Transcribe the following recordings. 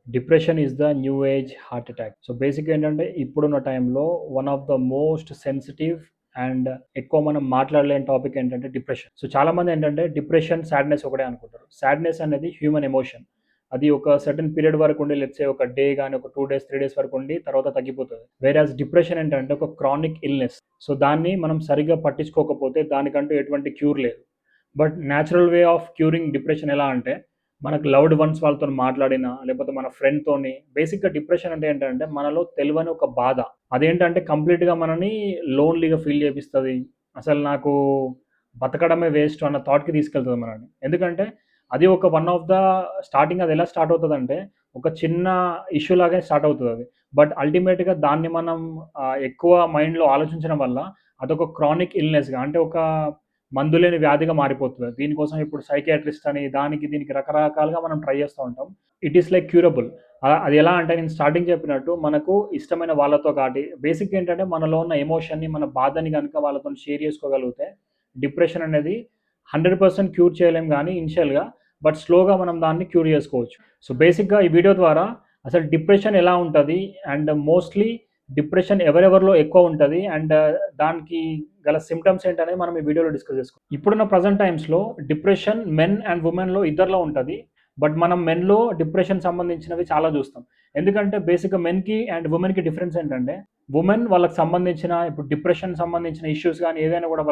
Depression is the new age heart attack. So బేసిక్‌గా ఏంటంటే ఇప్పుడున్న టైంలో one of the most sensitive and ఎక్కువ మనం మాట్లాడలేని టాపిక్ ఏంటంటే డిప్రెషన్. సో చాలామంది ఏంటంటే డిప్రెషన్, సాడ్‌నెస్ ఒకటే అనుకుంటారు. సాడ్‌నెస్ అనేది హ్యూమన్ ఎమోషన్. అది ఒక సర్టెన్ పీరియడ్ వరకు ఉండి లెట్స్ సే ఒక డే గాని, ఒక 2 డేస్, 3 డేస్ వరకు ఉండి తర్వాత తగ్గిపోతది. వేరాజ్ డిప్రెషన్ ఏంటంటే ఒక క్రానిక్ ఇల్‌నెస్. సో దాన్ని మనం సరిగ్గా పట్టించుకోకపోతే దానికంటూ ఎటువంటి క్యూర్ లేదు. But natural way of curing depression ఎలా అంటే మనకు లవ్డ్ వన్స్ వాళ్ళతో మాట్లాడినా లేకపోతే మన ఫ్రెండ్‌తోని బేసిక్‌గా డిప్రెషన్ అంటే ఏంటంటే మనలో తెలవని ఒక బాధ. అదేంటంటే కంప్లీట్‌గా మనని లోన్‌లీగా ఫీల్ చేపిస్తది. అసలు నాకు బతకడమే వేస్ట్ అన్న థాట్‌కి తీసుకెళ్తది మనల్ని. ఎందుకంటే అది ఒక వన్ ఆఫ్ ద స్టార్టింగ్ అది ఎలా స్టార్ట్ అవుతదంటే ఒక చిన్న ఇష్యూ లాగే స్టార్ట్ అవుతదది. బట్ అల్టిమేట్‌గా దాన్ని మనం ఎక్కువ మైండ్‌లో ఆలోచించడం వల్ల అదొక క్రానిక్ ఇల్‌నెస్‌గా అంటే ఒక మందులేని వ్యాధిగా మారిపోతది. దీనికోసం ఇప్పుడు సైకియాట్రిస్ట్ అని దానికి దీనికి రకరకాలుగా మనం ట్రై చేస్తూ ఉంటాం. It is like curable. అది ఎలా అంటే నేను స్టార్టింగ్ చెప్పినట్టు మనకు ఇష్టమైన వాళ్ళతో కాటి బేసిక్‌గా ఏంటంటే మనలో ఉన్న ఎమోషన్‌ని, మన బాధని గనుక వాళ్ళతోని షేర్ చేసుకోగలిగితే డిప్రెషన్ అనేది 100% క్యూర్ చేయలేం గానీ ఇనిషియల్‌గా. బట్ స్లోగా మనం దాన్ని క్యూర్ చేసుకోవచ్చు. సో బేసిక్‌గా ఈ వీడియో ద్వారా అసలు డిప్రెషన్ ఎలా ఉంటది? అండ్ మోస్ట్‌లీ డిప్రెషన్ ఎవరెవరిలో ఎక్కువ ఉంటది? అండ్ దానికి గల సింప్టమ్స్ ఏంటనేది మనం ఈ వీడియోలో డిస్కస్ చేసుకుందాం. ఇప్పుడున్న ప్రెజెంట్ టైమ్స్‌లో డిప్రెషన్ మెన్ అండ్ వుమెన్‌లో ఇద్దరిలో ఉంటది. బట్ మనం మెన్‌లో డిప్రెషన్ సంబంధించినవి చాలా చూస్తాం. ఎందుకంటే బేసిక్‌గా మెన్‌కి అండ్ వుమెన్‌కి డిఫరెన్స్ ఏంటంటే వుమెన్ వాళ్ళకి సంబంధించిన ఇప్పుడు డిప్రెషన్ సంబంధించిన ఇష్యూస్ గానీ ఏదైనా కూడా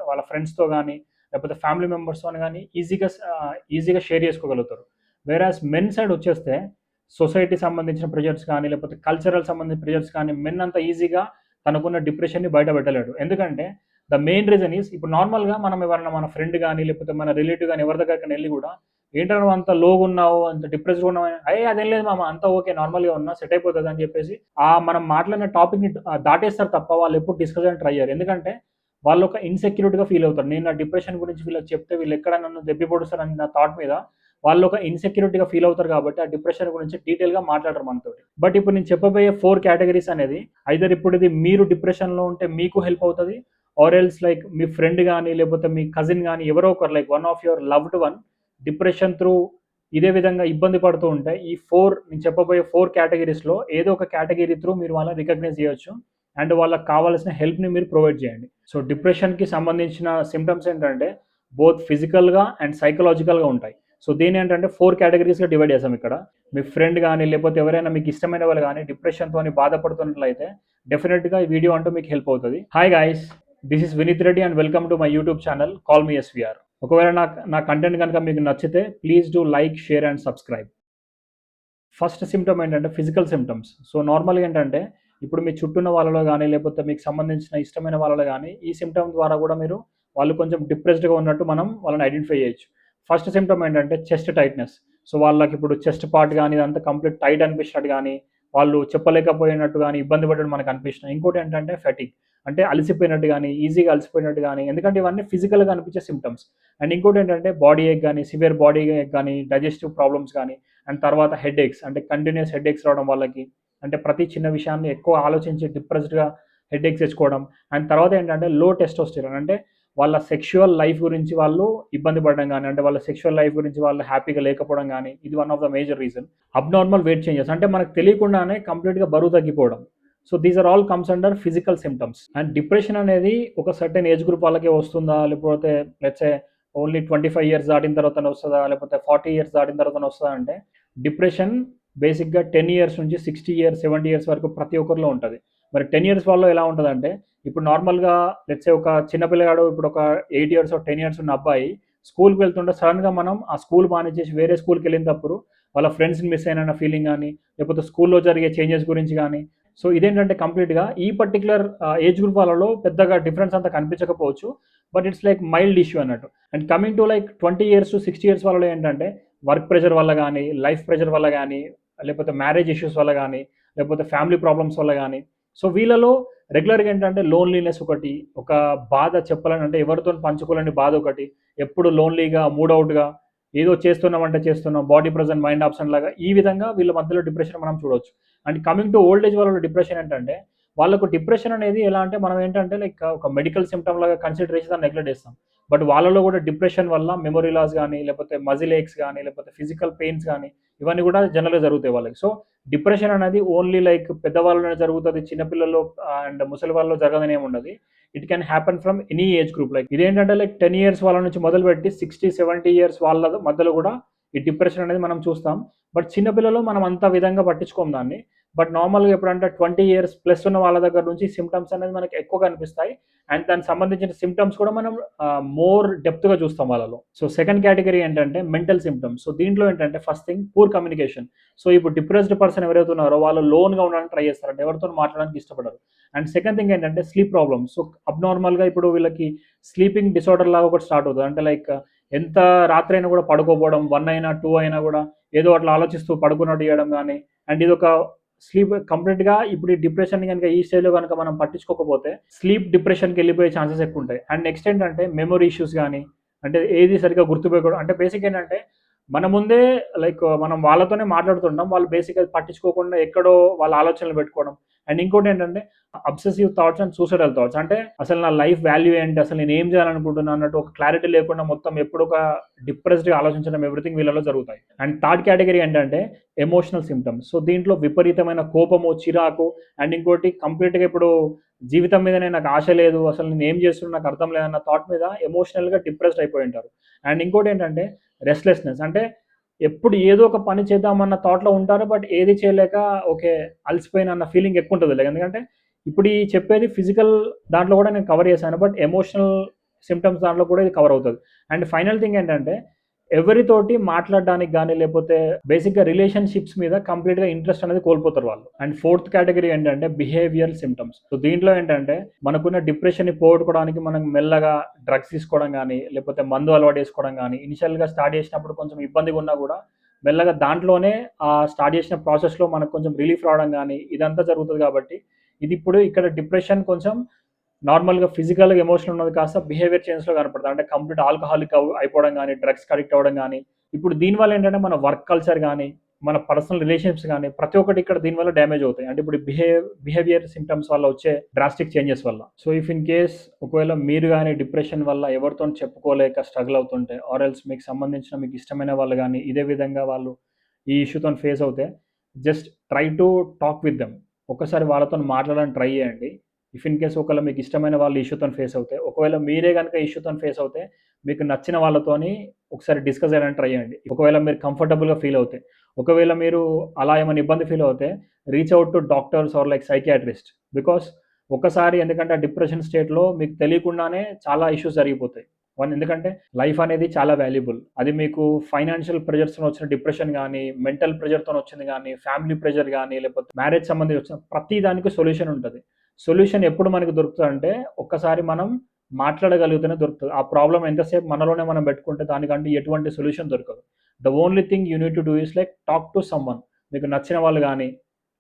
వాళ్ళ ఫ్రెండ్స్‌తో గానీ లేకపోతే ఫ్యామిలీ మెంబర్స్‌తోని గానీ ఈజీగా షేర్ చేసుకోగలుగుతారు. వేరాజ్ మెన్ సైడ్ వచ్చేస్తే సొసైటీ సంబంధించిన ప్రెషర్స్ కానీ లేకపోతే కల్చరల్ సంబంధించిన ప్రెషర్స్ కానీ మెన్ అంత ఈజీగా తనకున్న డిప్రెషన్‌ని బయట పెట్టలేడు. ఎందుకంటే ద మెయిన్ రీజన్ ఈస్ ఇప్పుడు నార్మల్‌గా మనం ఎవరైనా మన ఫ్రెండ్ గాని, లేకపోతే మన రిలేటివ్ గాని ఎవరి దగ్గరికైనా ఎళ్లి గూడా "ఏంట్రా నువ్వు అంత లోగున్నావు, అంత డిప్రెస్డ్‌గా ఉన్నావు" "అయ్యే అదేం లేదు మామ అంతా ఓకే నార్మల్‌గా ఉన్నా సెట్ అయిపోతది" అని చెప్పేసి మనం మాట్లాడిన టాపిక్‌ని దాటేస్తారు తప్ప వాళ్ళు ఎప్పుడు డిస్కస్ చేయడానికి ట్రై చేయరు. ఎందుకంటే వాళ్ళు ఒక ఇన్‌సెక్యూరిటీ‌గా ఫీల్ అవుతారు. నేను నా డిప్రెషన్ గురించి వీళ్ళకి చెప్తే వీళ్ళు ఎక్కడ నన్ను దెప్పి పొడుస్తారన్న థాట్ మీద వాళ్ళు ఒక ఇన్‌సెక్యూరిటీ‌గా ఫీల్ అవుతారు కాబట్టి ఆ డిప్రెషన్ గురించి డీటెయిల్‌గా మాట్లాడరు మనతోటి. బట్ ఇప్పుడు నేను చెప్పబోయే 4 కేటగరీస్ అనేది ఐదర్ ఇప్పుడు ఇది మీరు డిప్రెషన్‌లో ఉంటే మీకు హెల్ప్ అవుతది. Or else like me friend గాని, లేకపోతే మీ కజిన్ గాని ఎవరో ఒకరు like one of your loved one depression through ఇదే విధంగా ఇబ్బంది పడుతూ ఉంటే ఈ 4 నేను చెప్పబోయే 4 కేటగరీస్‌లో ఏదో ఒక కేటగరీ త్రూ మీరు వాళ్ళని రికగ్నైజ్ చేయొచ్చు. అండ్ వాళ్ళకి కావాల్సిన హెల్ప్‌ని మీరు ప్రొవైడ్ చేయండి. సో డిప్రెషన్‌కి సంబంధించిన సింప్టమ్స్ ఏంటంటే బోత్ ఫిజికల్‌గా అండ్ సైకలాజికల్‌గా ఉంటాయి. సో దీన్నేంటంటే 4 కేటగరీస్‌గా డివైడ్ చేసాం ఇక్కడ. మీ ఫ్రెండ్ గాని, లేకపోతే ఎవరైనా మీకు ఇష్టమైన వాళ్ళు గాని డిప్రెషన్‌తోని బాధపడుతున్నట్లయితే డెఫినిట్‌గా ఈ వీడియో అంటూ మీకు హెల్ప్ అవుతది. Hi guys! This is Vineeth Reddy and welcome to my YouTube channel call me SVR. ఒకవేళ నా కంటెంట్ గనుక మీకు నచ్చితే please do like, share and subscribe. First symptom ఏంటంటే ఫిజికల్ సింప్టమ్స్. సో నార్మల్‌గా ఏంటంటే ఇప్పుడు మీ చుట్టూ ఉన్న వాళ్ళలో గాని, లేకపోతే మీకు సంబంధించిన ఇష్టమైన వాళ్ళలో గాని ఈ సింప్టమ్ ద్వారా కూడా మీరు వాళ్ళు కొంచెం డిప్రెస్డ్‌గా ఉన్నట్టు మనం వాళ్ళని ఐడెంటిఫై చేయొచ్చు. ఫస్ట్ సింప్టమ్ ఏంటంటే చెస్ట్ టైట్‌నెస్. సో వాళ్ళకిప్పుడు చెస్ట్ పార్ట్ గాని ఇదంతా కంప్లీట్ టైట్ అనిపించినట్టు గాని, వాళ్ళు చెప్పలేకపోయినట్టు గాని, ఇబ్బంది పడడం మనకు అనిపించినా. ఇంకోటేంటంటే ఫటిగ్. అంటే అలసిపోయినట్టు గాని, ఈజీగా అలసిపోయినట్టు గాని ఎందుకంటే ఇవన్నీ ఫిజికల్‌గా అనిపించే సింప్టమ్స్. అండ్ ఇంకోటేంటంటే బాడీ ఏక్ గాని, సివియర్ బాడీ ఏక్ గాని, డైజెస్టివ్ ప్రాబ్లమ్స్ గాని అండ్ తర్వాత హెడేక్స్ అంటే కంటిన్యూయస్ హెడేక్స్ రావడం వాళ్ళకి. అంటే ప్రతి చిన్న విషయాన్ని ఎక్కువ ఆలోచించి డిప్రెస్డ్‌గా హెడేక్స్ తెచ్చుకోవడం. అండ్ తర్వాత ఏంటంటే లో టెస్టోస్టెరాన్ అంటే వాళ్ళ సెక్షువల్ లైఫ్ గురించి వాళ్ళు ఇబ్బంది పడడం గాని, అంటే వాళ్ళ సెక్షువల్ లైఫ్ గురించి వాళ్ళు హ్యాపీగా లేకపోవడం గాని, ఇది one of the major reason. Abnormal weight changes అంటే మనకు తెలియకుండానే కంప్లీట్‌గా బరువు తగ్గిపోవడం. So these are all comes under physical symptoms. And depression అనేది ఒక సర్టెన్ ఏజ్ గ్రూప్ వాళ్ళకే వస్తుందా? లేకపోతే లెట్స్ సే ఓన్లీ 25 ఇయర్స్ దాటిన తర్వాతనే వస్తదా? లేకపోతే 40 ఇయర్స్ దాటిన తర్వాతనే వస్తదా అంటే డిప్రెషన్ బేసిక్‌గా 10 ఇయర్స్ నుంచి 60 ఇయర్స్, 70 ఇయర్స్ వరకు ప్రతి ఒక్కరిలో ఉంటది. మరి 10 ఇయర్స్ వాళ్ళలో ఎలా ఉంటదంటే ఇప్పుడు నార్మల్‌గా లెట్స్ సే ఒక చిన్న పిల్లగాడు ఇప్పుడు ఒక 8 ఇయర్స్, 10 ఇయర్స్ ఉన్న అబ్బాయి స్కూల్‌కి వెళ్తుంటే సడెన్‌గా మనం ఆ స్కూల్ మానేసేసి వేరే స్కూల్‌కెళ్ళినప్పుడు వాళ్ళ ఫ్రెండ్స్‌ని మిస్ అయినన్న ఫీలింగ్ గాని, లేకపోతే స్కూల్‌లో జరిగే చేంజెస్ గురించి గాని, సో ఇదేంటంటే కంప్లీట్‌గా ఈ పర్టిక్యులర్ ఏజ్ గ్రూప్ వాళ్ళలో పెద్దగా డిఫరెన్స్ అంతా కనిపించకపోవచ్చు. But it's like mild issue అన్నట్టు. And coming to like 20 years to 60 years వాళ్ళలో ఏంటంటే వర్క్ ప్రెషర్ వల్ల గాని, లైఫ్ ప్రెషర్ వల్ల గాని, లేకపోతే మ్యారేజ్ ఇష్యూస్ వల్ల గాని, లేకపోతే ఫ్యామిలీ ప్రాబ్లమ్స్ వల్ల గాని, సో వీళ్ళలో రెగ్యులర్‌గా ఏంటంటే లోన్లీనెస్ ఒకటి, ఒక బాధ చెప్పాలని అంటే ఎవరితోని పంచుకోలేని బాధ ఒకటి, ఎప్పుడు లోన్లీగా, మూడ్ ఔట్‌గా ఏదో చేస్తున్నామంటే చేస్తున్నాం, బాడీ ప్రెజెంట్, మైండ్ అబ్సెంట్ లాగా ఈ విధంగా వీళ్ళ మధ్యలో డిప్రెషన్ మనం చూడొచ్చు. And coming to old age వాళ్ళలో డిప్రెషన్ ఏంటంటే వాళ్ళకు డిప్రెషన్ అనేది ఎలా అంటే మనం ఏంటంటే లైక్ ఒక మెడికల్ సిమ్టమ్ లాగా కన్సిడర్ చేసి దాన్ని నెగ్లెక్ట్ చేస్తాం. బట్ వాళ్ళలో కూడా డిప్రెషన్ వల్ల మెమరీ లాస్ కానీ, లేకపోతే మజిల్ ఏక్స్ కానీ, లేకపోతే ఫిజికల్ పెయిన్స్ కానీ, ఇవన్నీ కూడా జనరల్‌గా జరుగుతాయి వాళ్ళకి. సో, డిప్రెషన్ అనేది ఓన్లీ లైక్ పెద్దవాళ్ళలోనే జరుగుతది. చిన్నపిల్లల్లో అండ్ ముసలి వాళ్ళలో జరగదని ఏమి ఉండదు. It can happen from any age group. Like ఇదేంటంటే లైక్ 10 ఇయర్స్ వాళ్ళ నుంచి మొదలుపెట్టి 60, 70 ఇయర్స్ వాళ్ళ మధ్యలో కూడా ఈ డిప్రెషన్ అనేది మనం చూస్తాం. బట్ చిన్న పిల్లలు మనం అంత విధంగా పట్టించుకోము దాన్ని. బట్ నార్మల్‌గా ఎప్పుడంటే 20 ఇయర్స్ ప్లస్ ఉన్న వాళ్ళ దగ్గర నుంచి సింప్టమ్స్ అనేది మనకు ఎక్కువ కనిపిస్తాయి. అండ్ దానికి సంబంధించిన సింప్టమ్స్ కూడా మనం మోర్ డెప్త్‌గా చూస్తాం వాళ్ళలో. సో, సెకండ్ కేటగరీ ఏంటంటే మెంటల్ సింప్టమ్స్. సో, దీంట్లో ఏంటంటే first thing poor communication. So, ఇప్పుడు డిప్రెస్డ్ పర్సన్ ఎవరైతే ఉన్నారో వాళ్ళు లోన్‌గా ఉండడానికి ట్రై చేస్తారంట. ఎవరితోని మాట్లాడడానికి ఇష్టపడరు. అండ్ సెకండ్ థింగ్ ఏంటంటే స్లీప్ ప్రాబ్లమ్స్. సో, అబ్‌నార్మల్‌గా ఇప్పుడు వీళ్ళకి స్లీపింగ్ డిసార్డర్ లాగా ఒకటి స్టార్ట్ అవుతది. అంటే లైక్ ఎంత రాత్రైనా కూడా పడుకోకపోవడం, 1 అయినా, 2 అయినా కూడా ఏదో అట్లా ఆలోచిస్తూ పడుకున్నట్టు చేయడం గానీ, అండ్ ఇదొక స్లీప్ కంప్లీట్‌గా ఇప్పుడు ఈ డిప్రెషన్‌ని గనుక ఈ స్టేజ్‌లో గనుక మనం పట్టించుకోకపోతే స్లీప్ డిప్రెషన్‌కెళ్ళిపోయే ఛాన్సెస్ ఎక్కువుంటాయి. అండ్ నెక్స్ట్ ఏంటంటే మెమరీ ఇష్యూస్ గానీ, అంటే ఏది సరిగ్గా గుర్తుపెట్టుకోవడం అంటే బేసిక్ ఏంటంటే మన ముందే లైక్ మనం వాళ్ళతోనే మాట్లాడుతుంటాం. వాళ్ళు బేసిక్‌గా అది పట్టించుకోకుండా ఎక్కడో వాళ్ళ ఆలోచనలు పెట్టుకోవడం. అండ్ ఇంకోటేంటంటే obsessive thoughts and suicidal thoughts. అంటే అసలు నా లైఫ్ వాల్యూ ఏంటి? అసలు నేను ఏం చేయాలనుకుంటున్నా అన్నట్టు ఒక క్లారిటీ లేకుండా మొత్తం ఎప్పుడు ఒక డిప్రెస్డ్‌గా ఆలోచించడం ఎవ్రీథింగ్ వీళ్ళలో జరుగుతాయి. అండ్ థర్డ్ కేటగరీ ఏంటంటే ఎమోషనల్ సింప్టమ్స్. సో, దీంట్లో విపరీతమైన కోపము, చిరాకు అండ్ ఇంకోటి కంప్లీట్‌గా ఇప్పుడు జీవితం మీదనే నాకు ఆశ లేదు. అసలు నేను ఏం చేస్తున్నా నాకు అర్థం లేదన్న థాట్ మీద ఎమోషనల్‌గా డిప్రెస్డ్ అయిపోయి ఉంటారు. అండ్ ఇంకోటేంటంటే రెస్ట్‌లెస్‌నెస్. అంటే ఎప్పుడు ఏదో ఒక పని చేద్దామన్న థాట్‌లో ఉంటారు. బట్ ఏది చేయలేక ఓకే. అలసిపోయానన్న ఫీలింగ్ ఎక్కువుంటది. ఎందుకంటే ఇప్పుడు ఈ చెప్పేది ఫిజికల్ దాంట్లో కూడా నేను కవర్ చేశాను. బట్ ఎమోషనల్ సింప్టమ్స్ దాంట్లో కూడా ఇది కవర్ అవుతది. అండ్ ఫైనల్ థింగ్ ఏంటంటే ఎవరితోటి మాట్లాడడానికి గాని, లేపోతే బేసిక్‌గా రిలేషన్‌షిప్స్ మీద కంప్లీట్‌గా ఇంట్రెస్ట్ అనేది కోల్పోతారు వాళ్ళు. అండ్ ఫోర్త్ కేటగరీ ఏంటంటే బిహేవియరల్ సింప్టమ్స్. సో, దీంట్లో ఏంటంటే మనకున్న డిప్రెషన్‌ని పోగొట్టుకోవడానికి మనం మెల్లగా డ్రగ్స్ తీసుకోవడం గాని, లేపోతే మందు అలవాటు చేసుకోవడం గాని, ఇనిషియల్‌గా స్టార్ట్ చేసినప్పుడు కొంచెం ఇబ్బందిగా ఉన్నా కూడా మెల్లగా దాంట్లోనే స్టార్ట్ చేసిన ప్రాసెస్‌లో మనకు కొంచెం రిలీఫ్ రావడం గాని, ఇదంతా జరుగుతది కాబట్టి ఇది ఇప్పుడు ఇక్కడ డిప్రెషన్ కొంచెం నార్మల్‌గా ఫిజికల్‌గా, ఎమోషనల్ ఉన్నది కాస్త బిహేవియర్ చేంజ్‌లో కనపడతది. అంటే కంప్లీట్ ఆల్కహాలిక్ అయిపోవడం గాని, డ్రగ్స్‌కి అడిక్ట్ అవ్వడం గాని, ఇప్పుడు దీనివల్ల ఏంటంటే మన వర్క్ కల్చర్ గాని, మన పర్సనల్ రిలేషన్‌షిప్స్ గాని, ప్రతి ఒక్కటి ఇక్కడ దీనివల్ల డ్యామేజ్ అవుతాయి. అంటే ఇప్పుడు బిహేవియర్ సింప్టమ్స్ వల్ల వచ్చే డ్రాస్టిక్ చేంజెస్ వల్ల. సో, ఇఫ్ ఇన్ కేస్ ఒకవేళ మీరు గాని డిప్రెషన్ వల్ల ఎవరితోని చెప్పుకోలేక స్ట్రగుల్ అవుతుంటే ఆర్ ఎల్స్ మీకు సంబంధించిన మీకు ఇష్టమైన వాళ్ళు గాని, ఇదే విధంగా వాళ్ళు ఈ ఇష్యూతోని ఫేస్ అవుతే just try to talk with them. ఒక్కసారి వాళ్ళతోని మాట్లాడడానికి ట్రై చేయండి. ఇఫ్ ఇన్ కేస్ ఒకవేళ మీకు ఇష్టమైన వాళ్ళు ఇష్యూతోని ఫేస్ అవుతే, ఒకవేళ మీరే గనుక ఇష్యూతోని ఫేస్ అవుతే, మీకు నచ్చిన వాళ్ళతోని ఒకసారి డిస్కస్ చేయడానికి ట్రై చేయండి. ఒకవేళ మీరు కంఫర్టబుల్‌గా ఫీల్ అవుతే. ఒకవేళ మీరు అలా ఏమైనా ఇబ్బంది ఫీల్ అవుతే, reach out to doctors or like psychiatrist. Because ఒక్కసారి ఎందుకంటే డిప్రెషన్ స్టేట్‌లో మీకు తెలియకుండానే చాలా ఇష్యూస్ జరిగిపోతాయి. ఎందుకంటే లైఫ్ అనేది చాలా వాల్యుబుల్. అది మీకు ఫైనాన్షియల్ ప్రెషర్స్‌తోని వచ్చిన డిప్రెషన్ గాని, మెంటల్ ప్రెషర్‌తోని వచ్చింది గాని, ఫ్యామిలీ ప్రెషర్ గాని, లేకపోతే మ్యారేజ్ సంబంధించి వచ్చిన ప్రతి దానికి సొల్యూషన్ ఉంటది. సొల్యూషన్ ఎప్పుడు మనకు దొరుకుతదంటే, ఒక్కసారి మనం మాట్లాడగలిగితేనే దొరుకుతది. ఆ ప్రాబ్లమ్ ఎంతసేపు మనలోనే మనం పెట్టుకుంటే దానికంటూ ఎటువంటి సొల్యూషన్ దొరకదు. The only thing you need to do is like talk to someone. మీకు నచ్చిన వాళ్ళు గాని,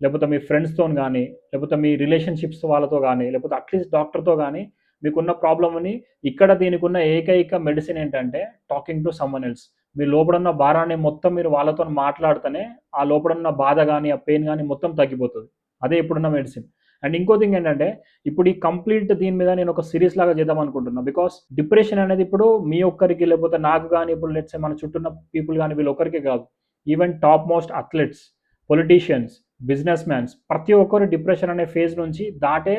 లేకపోతే మీ ఫ్రెండ్స్‌తోని గాని, లేకపోతే మీ రిలేషన్‌షిప్స్ వాళ్ళతో గాని, లేకపోతే అట్‌లీస్ట్ డాక్టర్‌తో గాని మీకున్న ప్రాబ్లమ్‌ని ఇక్కడ దీనికున్న ఏకైక మెడిసిన్ ఏంటంటే టాకింగ్ టు సమ్‌వన్ ఎల్స్. మీ లోపడున్న భారాన్ని మొత్తం మీరు వాళ్ళతోని మాట్లాడితేనే, ఆ లోపడున్న బాధ గాని, ఆ పెయిన్ గాని మొత్తం తగ్గిపోతది. అదే ఇప్పుడున్న మెడిసిన్. అండ్ ఇంకో థింగ్ ఏంటంటే, ఇప్పుడు ఈ కంప్లీట్ దీని మీద నేను ఒక సీరీస్ లాగా చేద్దాం అనుకుంటున్నా. బికాస్ డిప్రెషన్ అనేది ఇప్పుడు మీ ఒక్కరికి లేకపోతే నాకు గాని, ఇప్పుడు లెట్స్ సే మన చుట్టూ ఉన్న పీపుల్ గాని వీళ్ళొక్కరికే కాదు. Even top most athletes, politicians, business mans ప్రతి ఒక్కరు డిప్రెషన్ అనే ఫేజ్ నుంచి దాటే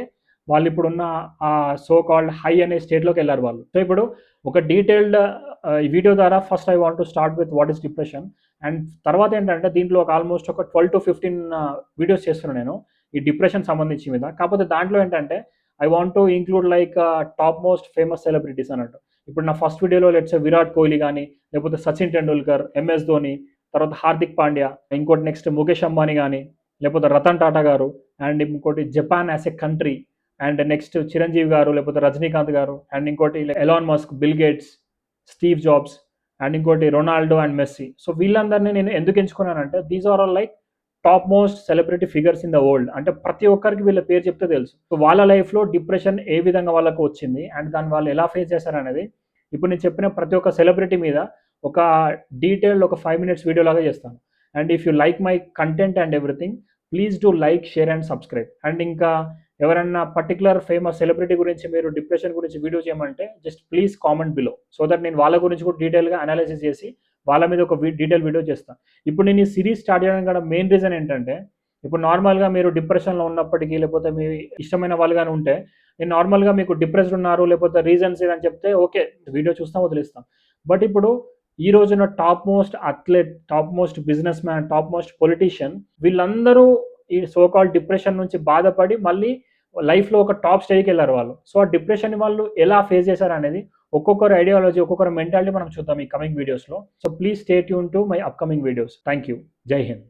వాళ్ళిప్పుడున్న సో కాల్డ్ హై అనే స్టేట్‌లోకెళ్లారు వాళ్ళు. సో, ఇప్పుడు ఒక డీటెయిల్డ్ ఈ వీడియో ద్వారా first I want to start with what is depression. And తర్వాత ఏంటంటే దీంట్లో ఒక ఆల్మోస్ట్ ఒక 12-15 వీడియోస్ చేస్తున్నా నేను. ఈ డిప్రెషన్ సంబంధించి మీద. కాకపోతే దాంట్లో ఏంటంటే I want to include like top most famous celebrities అన్నట్టు. ఇప్పుడు నా ఫస్ట్ వీడియోలో లెట్స్ సే విరాట్ కోహ్లీ గాని, లేకపోతే సచిన్ టెండూల్కర్, ఎంఎస్ ధోని, తర్వాత హార్దిక్ పాండ్యా, ఇంకోటి నెక్స్ట్ ముఖేష్ అంబానీ గాని, లేకపోతే రతన్ టాటా గారు, అండ్ ఇంకోటి Japan as a country, and next Chiranjeevi garu, లేకపోతే రజనీకాంత్ గారు, అండ్ ఇంకోటి Elon Musk, Bill Gates, Steve Jobs, and ఇంకోటి రొనాల్డో అండ్ మెస్సీ. సో, వీళ్ళందరిని నేను ఎందుకు ఎంచుకున్నానంటే these are all like top most celebrity figures in the world. అంటే ప్రతి ఒక్కరికి వీళ్ళ పేరు చెప్తే తెలుసు. సో, వాళ్ళ లైఫ్‌లో డిప్రెషన్ ఏ విధంగా వాళ్ళకి వచ్చింది అండ్ దాన్ని వాళ్ళు ఎలా ఫేస్ చేశారనేది ఇప్పుడు నేను చెప్పిన ప్రతి ఒక్క సెలబ్రిటీ మీద ఒక డీటెయిల్డ్ ఒక 5 మినిట్స్ వీడియో లాగా చేస్తాను. And if you like my content and everything, please do like, share and subscribe. And ఇంకా ఎవరన్నా పర్టికులర్ ఫేమస్ సెలబ్రిటీ గురించి మీరు డిప్రెషన్ గురించి వీడియో చేయమంటే just please comment below, so that నేను వాళ్ళ గురించి కూడా డీటెయిల్గా అనాలిసిస్ చేసి వాళ్ళ మీద ఒక డీటెయిల్ వీడియో చేస్తాను. ఇప్పుడు నేను ఈ సిరీస్ స్టార్ట్ చేయడానికి కూడా మెయిన్ రీజన్ ఏంటంటే, ఇప్పుడు నార్మల్గా మీరు డిప్రెషన్లో ఉన్నప్పటికీ లేకపోతే మీ ఇష్టమైన వాళ్ళు కానీ ఉంటే, నేను నార్మల్గా మీకు డిప్రెస్డ్ ఉన్నారు లేకపోతే రీజన్స్ ఏదని చెప్తే ఓకే వీడియో చూస్తాం వదిలేస్తాం. బట్ ఇప్పుడు ఈ రోజున top most athlete, top most business man, top most politician, వీళ్ళందరూ ఈ సోకాల్ డిప్రెషన్ నుంచి బాధపడి మళ్ళీ లైఫ్లో ఒక టాప్ స్టేజ్కి వెళ్ళారు వాళ్ళు. సో ఆ డిప్రెషన్ వాళ్ళు ఎలా ఫేస్ చేశారు అనేది ఒక్కొక్కరు ఐడియాలజీ, ఒక్కొక్కరు మెంటాలిటీ మనం చూద్దాం ఈ కమింగ్ వీడియోస్లో. So please stay tune to my upcoming videos. Thank you. జై హింద్.